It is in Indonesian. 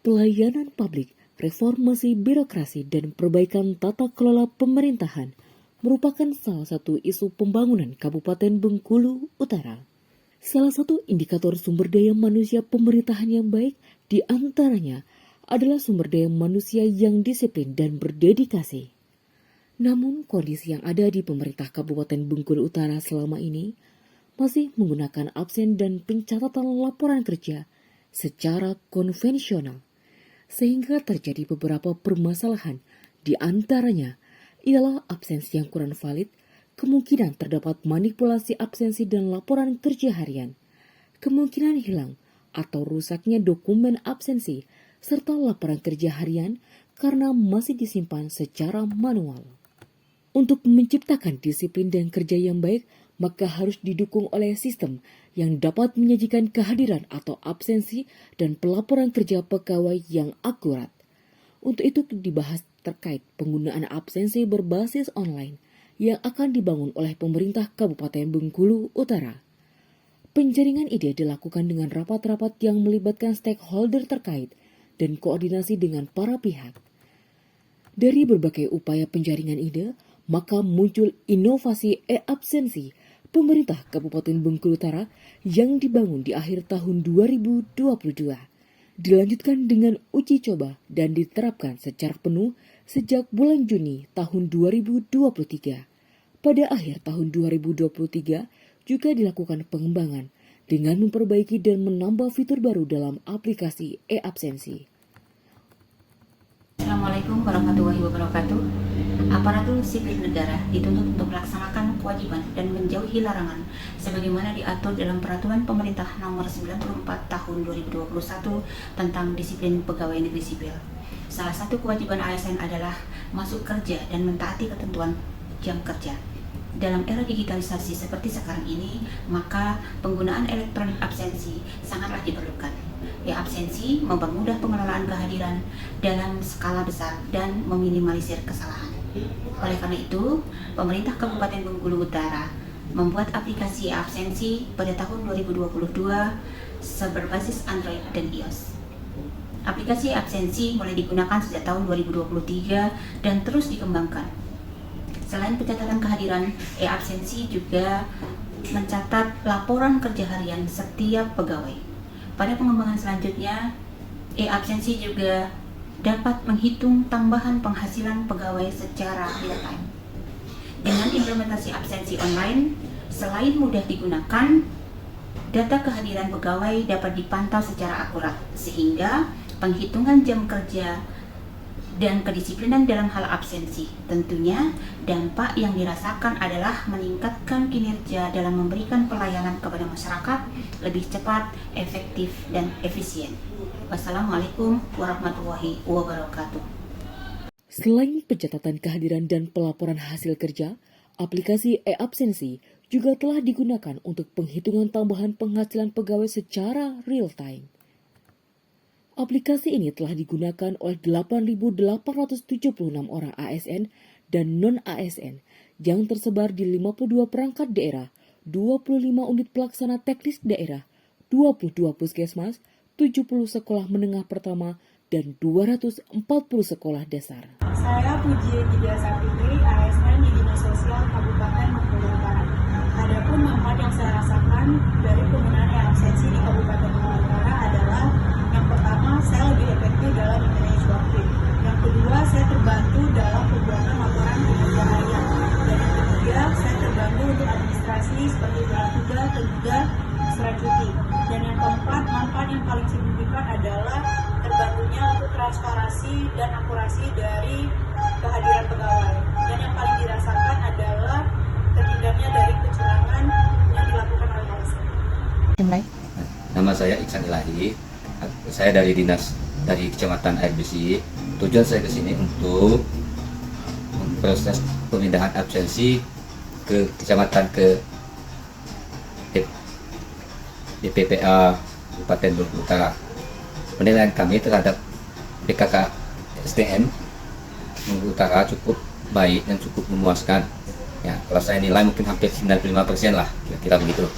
Pelayanan publik, reformasi birokrasi, dan perbaikan tata kelola pemerintahan merupakan salah satu isu pembangunan Kabupaten Bengkulu Utara. Salah satu indikator sumber daya manusia pemerintahan yang baik di antaranya adalah sumber daya manusia yang disiplin dan berdedikasi. Namun kondisi yang ada di pemerintah Kabupaten Bengkulu Utara selama ini masih menggunakan absen dan pencatatan laporan kerja secara konvensional, sehingga terjadi beberapa permasalahan. Di antaranya ialah absensi yang kurang valid, kemungkinan terdapat manipulasi absensi dan laporan kerja harian, kemungkinan hilang atau rusaknya dokumen absensi, serta laporan kerja harian karena masih disimpan secara manual. Untuk menciptakan disiplin dan kerja yang baik, maka harus didukung oleh sistem yang dapat menyajikan kehadiran atau absensi dan pelaporan kerja pegawai yang akurat. Untuk itu dibahas terkait penggunaan absensi berbasis online yang akan dibangun oleh pemerintah Kabupaten Bengkulu Utara. Penjaringan ide dilakukan dengan rapat-rapat yang melibatkan stakeholder terkait dan koordinasi dengan para pihak. Dari berbagai upaya penjaringan ide, maka muncul inovasi e-absensi pemerintah Kabupaten Bengkulu Utara yang dibangun di akhir tahun 2022. Dilanjutkan dengan uji coba dan diterapkan secara penuh sejak bulan Juni tahun 2023. Pada akhir tahun 2023 juga dilakukan pengembangan dengan memperbaiki dan menambah fitur baru dalam aplikasi e-absensi. Assalamualaikum warahmatullahi wabarakatuh. Aparatur sipil negara dituntut untuk melaksanakan kewajiban dan menjauhi larangan sebagaimana diatur dalam Peraturan Pemerintah Nomor 94 Tahun 2021 tentang disiplin pegawai negeri sipil. Salah satu kewajiban ASN adalah masuk kerja dan mentaati ketentuan jam kerja. Dalam era digitalisasi seperti sekarang ini, maka penggunaan elektronik absensi sangatlah diperlukan. E-absensi mempermudah pengelolaan kehadiran dalam skala besar dan meminimalisir kesalahan. Oleh karena itu, pemerintah Kabupaten Bengkulu Utara membuat aplikasi e-absensi pada tahun 2022 berbasis Android dan iOS. Aplikasi e-absensi mulai digunakan sejak tahun 2023 dan terus dikembangkan. Selain pencatatan kehadiran, e-absensi juga mencatat laporan kerja harian setiap pegawai. Pada pengembangan selanjutnya, e-absensi juga dapat menghitung tambahan penghasilan pegawai secara real time. Dengan implementasi absensi online, selain mudah digunakan, data kehadiran pegawai dapat dipantau secara akurat, sehingga penghitungan jam kerja dan kedisiplinan dalam hal absensi. Tentunya dampak yang dirasakan adalah meningkatkan kinerja dalam memberikan pelayanan kepada masyarakat lebih cepat, efektif, dan efisien. Wassalamualaikum warahmatullahi wabarakatuh. Selain pencatatan kehadiran dan pelaporan hasil kerja, aplikasi e-absensi juga telah digunakan untuk penghitungan tambahan penghasilan pegawai secara real time. Aplikasi ini telah digunakan oleh 8.876 orang ASN dan non-ASN yang tersebar di 52 perangkat daerah, 25 unit pelaksana teknis daerah, 22 puskesmas, 70 sekolah menengah pertama, dan 240 sekolah dasar. Saya Puji Tiga Sapitri, ASN di Dinas Sosial Kabupaten Bengkulu Utara. Adapun manfaat yang saya rasakan dari penggunaan e-absensi di Kabupaten Bengkulu Utara adalah yang pertama, saya lebih efektif dalam manage waktu. Yang kedua, saya terbantu dalam pembuatan laporan kinerja harian. Dan yang ketiga, saya terbantu untuk administrasi seperti surat tugas dan juga surat cuti. Dan yang keempat, manfaat yang paling signifikan adalah terbantunya untuk transparansi dan akurasi dari kehadiran pegawai. Dan yang paling dirasakan adalah terhindarnya dari kecurangan yang dilakukan oleh ASN. Nama saya Iksan Ilahi. Saya dari Kecamatan Air Besi. Tujuan saya ke sini untuk proses pemindahan absensi ke kecamatan ke DPPA Kabupaten Bengkulu Utara. Penilaian kami terhadap PKK SDM Bengkulu Utara cukup baik dan cukup memuaskan. Ya, kalau saya nilai mungkin hampir 95% lah, kira-kira begitu.